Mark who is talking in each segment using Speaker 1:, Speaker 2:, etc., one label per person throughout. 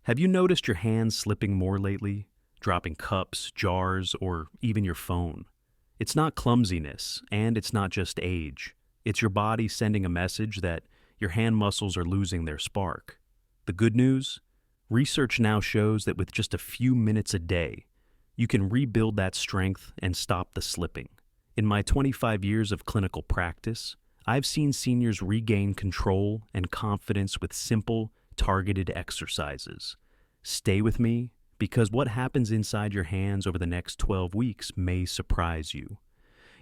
Speaker 1: Have you noticed your hands slipping more lately? Dropping cups, jars, or even your phone? It's not clumsiness, and it's not just age. It's your body sending a message that your hand muscles are losing their spark. The good news? Research now shows that with just a few minutes a day, you can rebuild that strength and stop the slipping. In my 25 years of clinical practice, I've seen seniors regain control and confidence with simple, targeted exercises. Stay with me, because what happens inside your hands over the next 12 weeks may surprise you.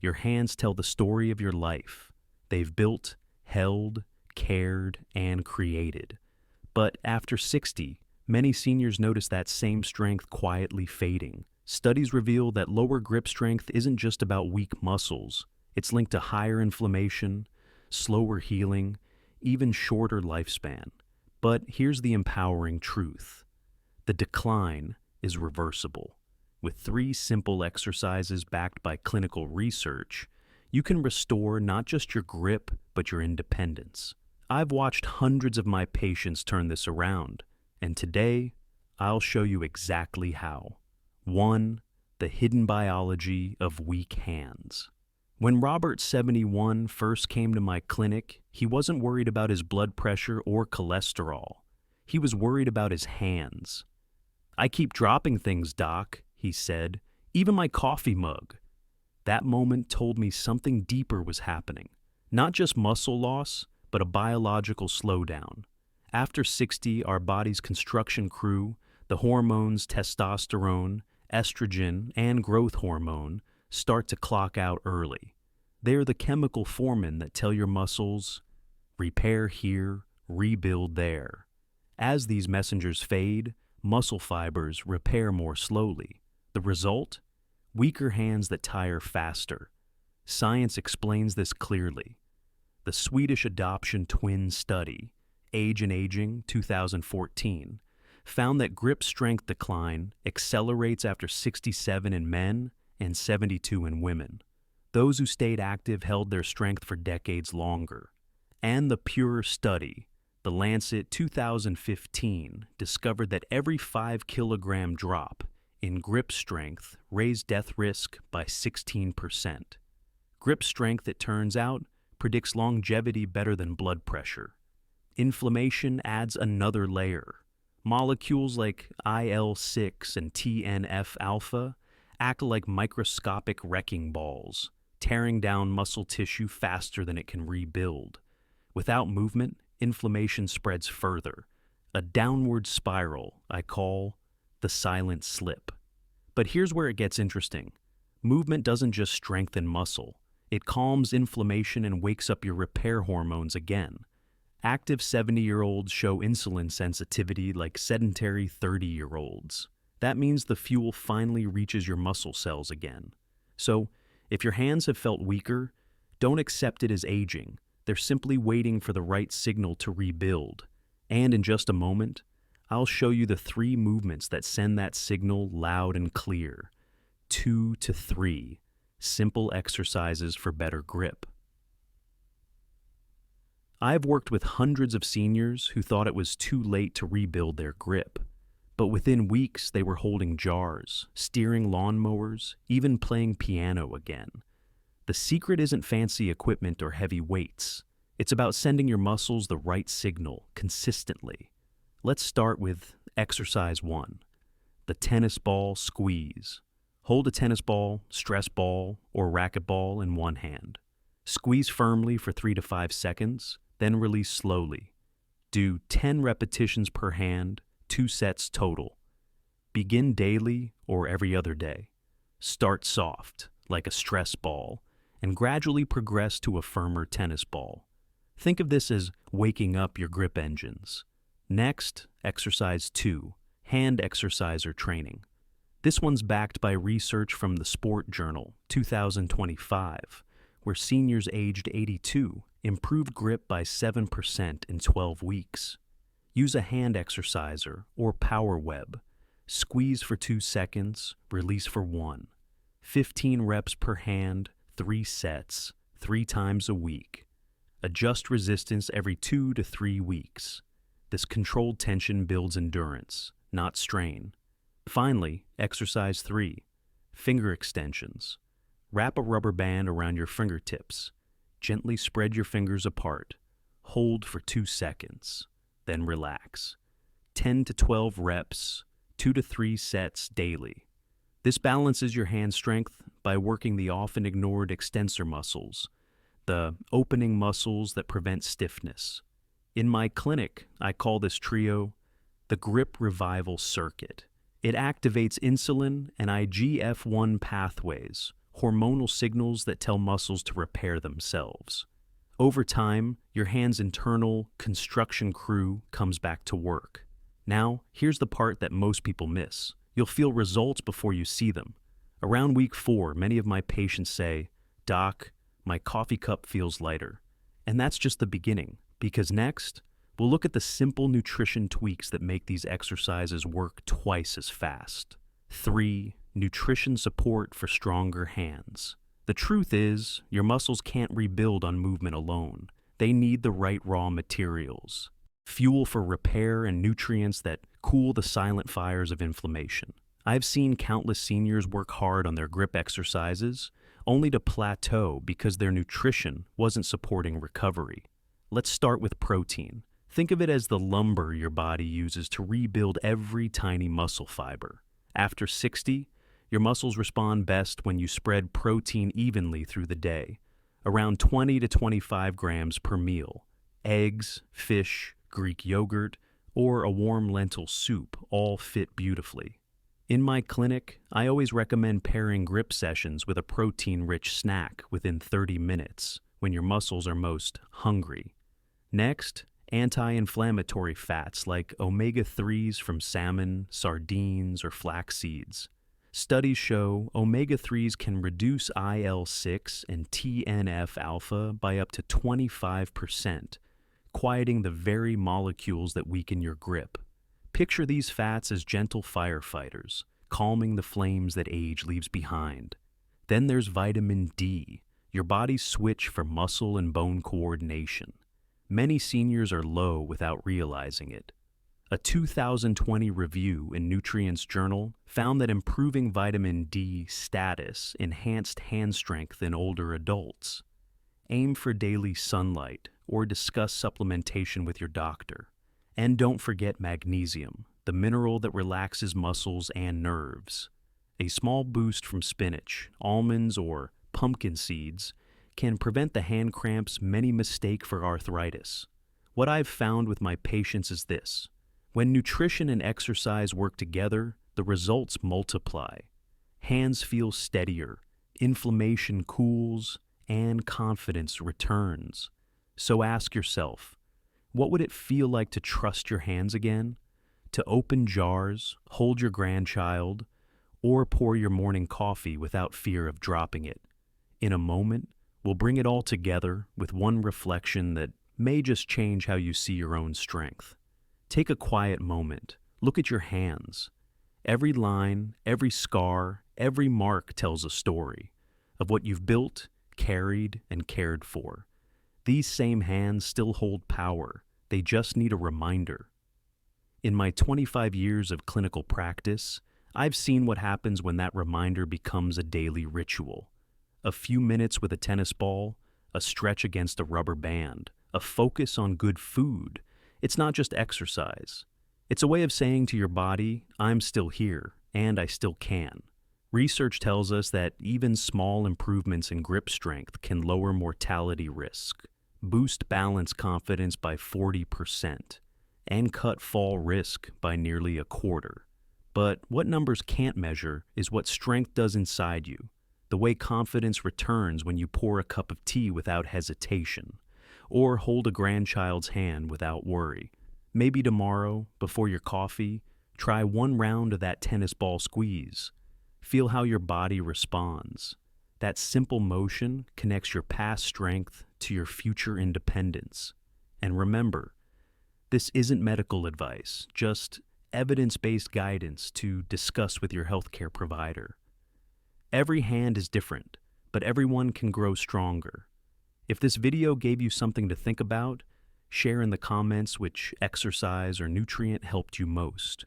Speaker 1: Your hands tell the story of your life. They've built, held, cared, and created. But after 60, many seniors notice that same strength quietly fading. Studies reveal that lower grip strength isn't just about weak muscles. It's linked to higher inflammation, slower healing, even shorter lifespan. But here's the empowering truth. The decline is reversible. With 3 simple exercises backed by clinical research, you can restore not just your grip, but your independence. I've watched hundreds of my patients turn this around, and today, I'll show you exactly how. 1. The hidden biology of weak hands. When Robert, 71, first came to my clinic, he wasn't worried about his blood pressure or cholesterol. He was worried about his hands. "I keep dropping things, doc," he said, "even my coffee mug." That moment told me something deeper was happening. Not just muscle loss, but a biological slowdown. After 60, our body's construction crew, the hormones testosterone, estrogen, and growth hormone, start to clock out early. They're the chemical foremen that tell your muscles, repair here, rebuild there. As these messengers fade, muscle fibers repair more slowly. The result? Weaker hands that tire faster. Science explains this clearly. The Swedish adoption twin study, Age and Aging, 2014, found that grip strength decline accelerates after 67 in men and 72 in women. Those who stayed active held their strength for decades longer. And the Pure study, The Lancet 2015, discovered that every 5-kilogram drop in grip strength raised death risk by 16%. Grip strength, it turns out, predicts longevity better than blood pressure. Inflammation adds another layer. Molecules like IL-6 and TNF-alpha act like microscopic wrecking balls, tearing down muscle tissue faster than it can rebuild. Without movement, inflammation spreads further, a downward spiral I call the silent slip. But here's where it gets interesting. Movement doesn't just strengthen muscle. It calms inflammation and wakes up your repair hormones again. Active 70-year-olds show insulin sensitivity like sedentary 30-year-olds. That means the fuel finally reaches your muscle cells again. So, if your hands have felt weaker, don't accept it as aging. They're simply waiting for the right signal to rebuild. And in just a moment, I'll show you the 3 movements that send that signal loud and clear. 2 to 3 simple exercises for better grip. I've worked with hundreds of seniors who thought it was too late to rebuild their grip. But within weeks, they were holding jars, steering lawnmowers, even playing piano again. The secret isn't fancy equipment or heavy weights. It's about sending your muscles the right signal consistently. Let's start with exercise 1, the tennis ball squeeze. Hold a tennis ball, stress ball, or racquetball in one hand. Squeeze firmly for 3 to 5 seconds, then release slowly. Do 10 repetitions per hand, 2 sets total. Begin daily or every other day. Start soft, like a stress ball, and gradually progress to a firmer tennis ball. Think of this as waking up your grip engines. Next, exercise 2, hand exerciser training. This one's backed by research from the Sport Journal, 2025, where seniors aged 82 improved grip by 7% in 12 weeks. Use a hand exerciser or power web. Squeeze for 2 seconds, release for 1. 15 reps per hand, 3 sets, 3 times a week. Adjust resistance every 2 to 3 weeks. This controlled tension builds endurance, not strain. Finally, exercise 3, finger extensions. Wrap a rubber band around your fingertips. Gently spread your fingers apart. Hold for 2 seconds. Then relax. 10 to 12 reps, 2 to 3 sets daily. This balances your hand strength by working the often ignored extensor muscles, the opening muscles that prevent stiffness. In my clinic, I call this trio the grip revival circuit. It activates insulin and IGF-1 pathways, hormonal signals that tell muscles to repair themselves. Over time, your hand's internal construction crew comes back to work. Now, here's the part that most people miss. You'll feel results before you see them. Around week 4, many of my patients say, "Doc, my coffee cup feels lighter." And that's just the beginning, because next, we'll look at the simple nutrition tweaks that make these exercises work twice as fast. 3. Nutrition support for stronger hands. The truth is, your muscles can't rebuild on movement alone. They need the right raw materials. Fuel for repair and nutrients that cool the silent fires of inflammation. I've seen countless seniors work hard on their grip exercises, only to plateau because their nutrition wasn't supporting recovery. Let's start with protein. Think of it as the lumber your body uses to rebuild every tiny muscle fiber. After 60, your muscles respond best when you spread protein evenly through the day, around 20 to 25 grams per meal. Eggs, fish, Greek yogurt, or a warm lentil soup all fit beautifully. In my clinic, I always recommend pairing grip sessions with a protein-rich snack within 30 minutes when your muscles are most hungry. Next, anti-inflammatory fats like omega-3s from salmon, sardines, or flax seeds. Studies show omega-3s can reduce IL-6 and TNF-alpha by up to 25%, quieting the very molecules that weaken your grip. Picture these fats as gentle firefighters, calming the flames that age leaves behind. Then there's vitamin D, your body's switch for muscle and bone coordination. Many seniors are low without realizing it. A 2020 review in Nutrients Journal found that improving vitamin D status enhanced hand strength in older adults. Aim for daily sunlight or discuss supplementation with your doctor. And don't forget magnesium, the mineral that relaxes muscles and nerves. A small boost from spinach, almonds, or pumpkin seeds can prevent the hand cramps many mistake for arthritis. What I've found with my patients is this. When nutrition and exercise work together, the results multiply. Hands feel steadier, inflammation cools, and confidence returns. So ask yourself, what would it feel like to trust your hands again? To open jars, hold your grandchild, or pour your morning coffee without fear of dropping it? In a moment, we'll bring it all together with one reflection that may just change how you see your own strength. Take a quiet moment. Look at your hands. Every line, every scar, every mark tells a story of what you've built, carried, and cared for. These same hands still hold power. They just need a reminder. In my 25 years of clinical practice, I've seen what happens when that reminder becomes a daily ritual. A few minutes with a tennis ball, a stretch against a rubber band, a focus on good food. It's not just exercise. It's a way of saying to your body, I'm still here, and I still can. Research tells us that even small improvements in grip strength can lower mortality risk, boost balance confidence by 40%, and cut fall risk by nearly a quarter. But what numbers can't measure is what strength does inside you, the way confidence returns when you pour a cup of tea without hesitation, or hold a grandchild's hand without worry. Maybe tomorrow, before your coffee, try one round of that tennis ball squeeze. Feel how your body responds. That simple motion connects your past strength to your future independence. And remember, this isn't medical advice, just evidence-based guidance to discuss with your healthcare provider. Every hand is different, but everyone can grow stronger. If this video gave you something to think about, Share in the comments which exercise or nutrient helped you most.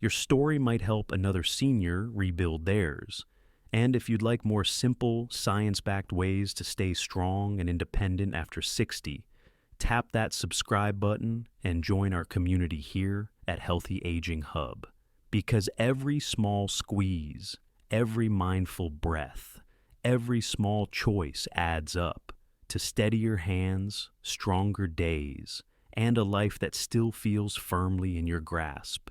Speaker 1: Your story might help another senior rebuild theirs. And if you'd like more simple, science-backed ways to stay strong and independent after 60, tap that subscribe button and join our community here at Healthy Aging Hub. Because every small squeeze, every mindful breath, every small choice adds up to steadier hands, stronger days, and a life that still feels firmly in your grasp.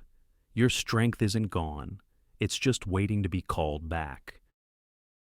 Speaker 1: Your strength isn't gone, it's just waiting to be called back.